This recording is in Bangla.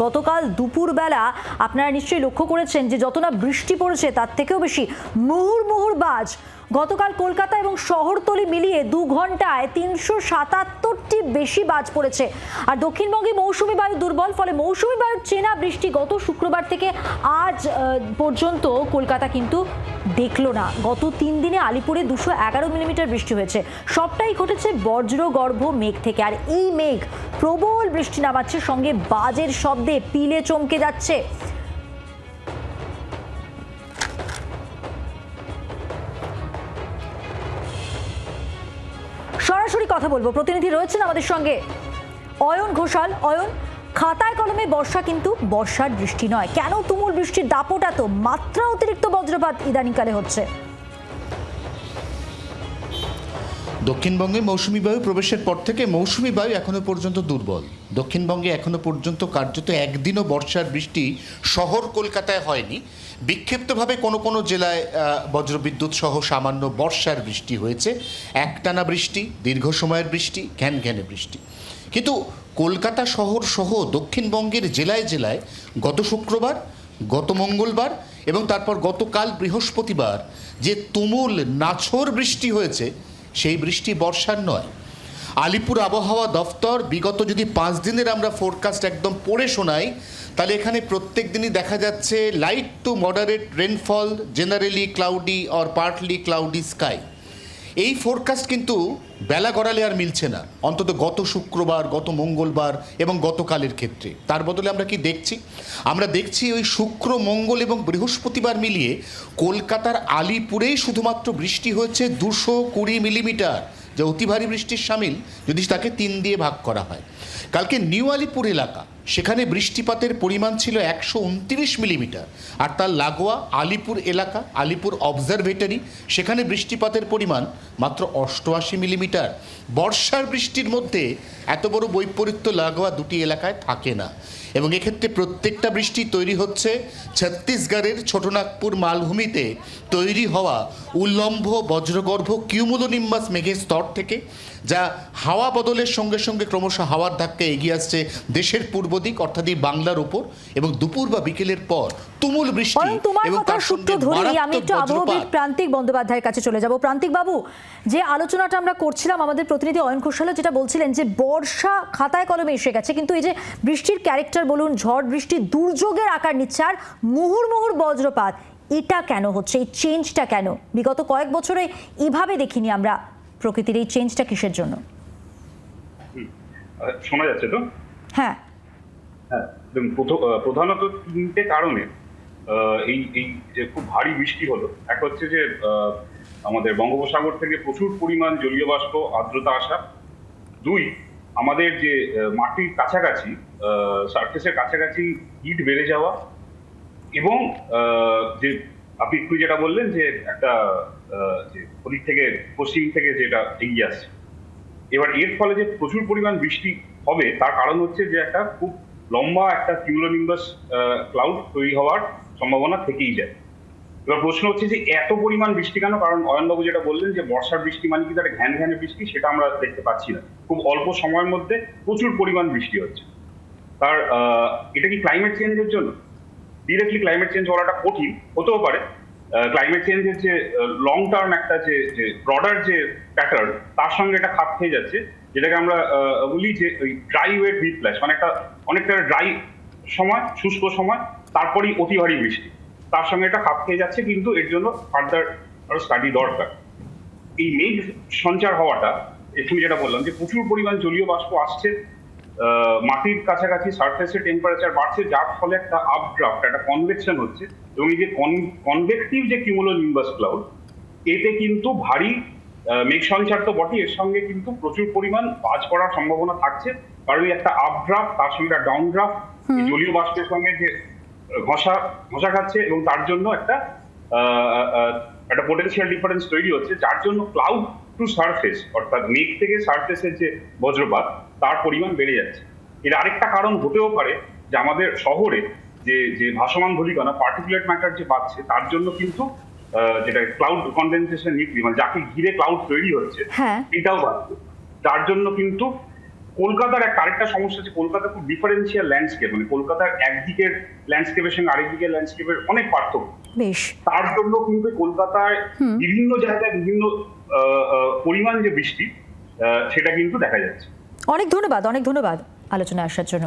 গতকাল দুপুরবেলা আপনারা নিশ্চয়ই লক্ষ্য করেছেন যে যত না বৃষ্টি পড়েছে তার থেকেও বেশি মুহুর্মুহুর বাজ। গতকাল কলকাতা এবং শহরতলি মিলিয়ে 2 ঘন্টায় 377টি বেশি বাজ পড়েছে। আর দক্ষিণবঙ্গে মৌসুমি বায়ু দুর্বল, ফলে মৌসুমি বায়ুর চেনা বৃষ্টি গত শুক্রবার থেকে আজ পর্যন্ত কলকাতা কিন্তু দেখলো না। গত 3 দিনে আলিপুরে 211 মিলিমিটার বৃষ্টি হয়েছে। সবটাই ঘটেছে বজ্রগর্ভ মেঘ থেকে। আর এই মেঘ প্রবল বৃষ্টি নামাচ্ছে, সঙ্গে বাজের শব্দে পিলে চমকে যাচ্ছে। সরাসরি কথা বলবো, প্রতিনিধি রয়েছেন আমাদের সঙ্গে অয়ন ঘোষাল। অয়ন, খাতায় কলমে বর্ষা কিন্তু বর্ষার বৃষ্টি নয়, কেন তুমুল বৃষ্টির দাপট এত? মাত্রা অতিরিক্ত বজ্রপাত ইদানিংকালে হচ্ছে। দক্ষিণবঙ্গে মৌসুমি বায়ু প্রবেশের পর থেকে মৌসুমি বায়ু এখনো পর্যন্ত দুর্বল। দক্ষিণবঙ্গে এখনো পর্যন্ত কার্যত একদিনও বর্ষার বৃষ্টি শহর কলকাতায় হয়নি। বিক্ষিপ্তভাবে কোনো কোনো জেলায় বজ্রবিদ্যুৎ সহ সামান্য বর্ষার বৃষ্টি হয়েছে। একটানা বৃষ্টি, দীর্ঘ সময়ের বৃষ্টি, ঘ্যানঘ্যানে বৃষ্টি। কিন্তু কলকাতা শহর সহ দক্ষিণবঙ্গের জেলায় জেলায় গত শুক্রবার, গত মঙ্গলবার এবং তারপর গতকাল বৃহস্পতিবার যে তুমুল নাছর বৃষ্টি হয়েছে, সেই বৃষ্টি বর্ষার নয়। আলিপুর আবহাওয়া দফতর বিগত যদি 5 দিনের আমরা ফোরকাস্ট একদম পড়ে শোনাই, তাহলে এখানে প্রত্যেক দিনই দেখা যাচ্ছে light to moderate rainfall, generally cloudy or partly cloudy sky. এই ফোরকাস্ট কিন্তু বেলা গড়ালে আর মিলছে না, অন্তত গত শুক্রবার, গত মঙ্গলবার এবং গতকালের ক্ষেত্রে। তার বদলে আমরা কি দেখছি? আমরা দেখছি ওই শুক্র, মঙ্গল এবং বৃহস্পতিবার মিলিয়ে কলকাতার আলিপুরেই শুধুমাত্র বৃষ্টি হয়েছে 220 মিলিমিটার, যা অতি ভারী বৃষ্টির সামিল যদি তাকে 3 দিয়ে ভাগ করা হয়। কালকে নিউ আলিপুর এলাকা, সেখানে বৃষ্টিপাতের পরিমাণ ছিল 129 মিলিমিটার। আর তার লাগোয়া আলিপুর এলাকা, আলিপুর অবজারভেটরি, সেখানে বৃষ্টিপাতের পরিমাণ মাত্র 88 মিলিমিটার। বর্ষার বৃষ্টির মধ্যে এত বড় বৈপরীত্য লাগোয়া দুটি এলাকায় থাকে না। এবং এক্ষেত্রে প্রত্যেকটা বৃষ্টি তৈরি হচ্ছে ছত্তিশগড়ের ছোটনাগপুর মালভূমিতে তৈরি হওয়া উল্লম্ব বজ্রগর্ভ কিউমুলোনিম্বাস মেঘের স্তর থেকে, যা হাওয়া বদলের সঙ্গে সঙ্গে ক্রমশ হাওয়ার ধাক্কা এগিয়ে আসছে দেশের পূর্ব দিক, অর্থাৎ বাংলার উপর, এবং দুপুর বা বিকেলের পর তুমুল বৃষ্টি এবং তার সঙ্গে আমি একটু আবহাওয়াবিদ প্রান্তিক বন্দ্যোপাধ্যায়ের কাছে চলে যাব। প্রান্তিক বাবু, যে আলোচনাটা আমরা করছিলাম, আমাদের প্রতিনিধি অয়ন ঘোষাল যেটা বলছিলেন যে বর্ষা খাতায় কলমে এসে গেছে, কিন্তু এই যে বৃষ্টির ক্যারেক্টার বলুন, ঝড় বৃষ্টি দুর্যোগের আকার নিচ্ছে আর মুহুর্মুহুর বজ্রপাত, এটা কেন হচ্ছে? এই চেঞ্জটা কেন? বিগত কয়েক বছরে এভাবে দেখিনি আমরা প্রকৃতির এই চেঞ্জটা কিসের জন্য? শোনা যাচ্ছে তো? হ্যাঁ, প্রধানত 3টে কারণে এই যে খুব ভারী বৃষ্টি হলো। এক হচ্ছে যে আমাদের বঙ্গোপসাগর থেকে প্রচুর পরিমাণ জলীয় বাষ্প, আর্দ্রতা আসা। 2, আমাদের যে মাটির কাছাকাছি, সারফেসের কাছাকাছি হিট বেড়ে যাওয়া। এবং যে আপনি একটু যেটা বললেন যে একটা যে ওদিক থেকে পশ্চিম থেকে যেটা এগিয়ে আসছে, এবার এর ফলে যে প্রচুর পরিমাণ বৃষ্টি হবে তার কারণ হচ্ছে যে একটা খুব লম্বা একটা কিউমুলোনিম্বাস ক্লাউড তৈরি হওয়ার সম্ভাবনা থেকেই যায়। এবার প্রশ্ন হচ্ছে যে এত পরিমাণ বৃষ্টি কেন? কারণ অয়নবাবু যেটা বললেন যে বর্ষার বৃষ্টি মানে কি তার ঘ্যান ঘ্যানে বৃষ্টি, সেটা আমরা দেখতে পাচ্ছি না। খুব অল্প সময়ের মধ্যে প্রচুর পরিমাণ বৃষ্টি হচ্ছে। তার এটা কি ক্লাইমেট চেঞ্জের জন্য? ডিরেক্টলি ক্লাইমেট চেঞ্জ বলাটা কঠিন, হতেও পারে। ক্লাইমেট চেঞ্জের যে লং টার্ম একটা যে ব্রডার যে প্যাটার্ন, তার সঙ্গে এটা খাপ খেয়ে যাচ্ছে, যেটাকে আমরা বলি যে ওই ড্রাই ওয়েট হুইপ্ল্যাশ, মানে অনেকটা ড্রাই সময়, শুষ্ক সময়, তারপরেই অতি ভারী বৃষ্টি, তার সঙ্গে এটা খাপ খেয়ে যাচ্ছে। কিন্তু এর জন্য ফার্দার আরো স্টাডি দরকার। এই মেঘ সঞ্চার হওয়াটা, এখানে যেটা বললাম যে প্রচুর পরিমাণ জলীয় বাষ্প আসছে, মাটির কাছাকাছি সারফেসের টেম্পারেচার বাড়ছে, যার ফলে একটা আপড্রাফট, একটা কনভেকশন হচ্ছে। এবং এই যে কনভেকটিভ যে কিউমুলোনিম্বাস ক্লাউড, এতে কিন্তু ভারী মেঘ সঞ্চার তো বটে, এর সঙ্গে কিন্তু প্রচুর পরিমাণ বাজ পড়ার সম্ভাবনা থাকছে। কারণ এই একটা আপড্রাফট, তার সঙ্গে একটা ডাউনড্রাফট, জলীয় বাষ্পের সঙ্গে যে ঘষা খাচ্ছে, এবং তার জন্য একটা পোটেনশিয়াল ডিফারেন্স তৈরি হচ্ছে, যার জন্য ক্লাউড টু সারফেস, অর্থাৎ মেঘ থেকে সারফেসের যে বজ্রপাত, তার পরিমাণ বেড়ে যাচ্ছে। এর আরেকটা কারণ হতেও পারে যে আমাদের শহরে যে ভাসমান ধূলিকণা, পার্টিকুলেট ম্যাটার যে বাড়ছে, তার জন্য কিন্তু যেটা ক্লাউড কনডেনসেশন নিউক্লিয়াস, মানে যাকে ঘিরে ক্লাউড তৈরি হচ্ছে, এটাও বাড়ছে। যার জন্য কিন্তু কলকাতার আরেকটা সমস্যা আছে, কলকাতা খুব ডিফারেন্সিয়াল ল্যান্ডস্কেপ, মানে কলকাতার একদিকের ল্যান্ডস্কেপের সঙ্গে আরেকদিকের ল্যান্ডস্কেপের অনেক পার্থক্য। বেশ, তার জন্য কিন্তু কলকাতায় বিভিন্ন জায়গায় বিভিন্ন পরিমাণ যে বৃষ্টি সেটা কিন্তু দেখা যাচ্ছে। অনেক ধন্যবাদ আলোচনায় আসার জন্য।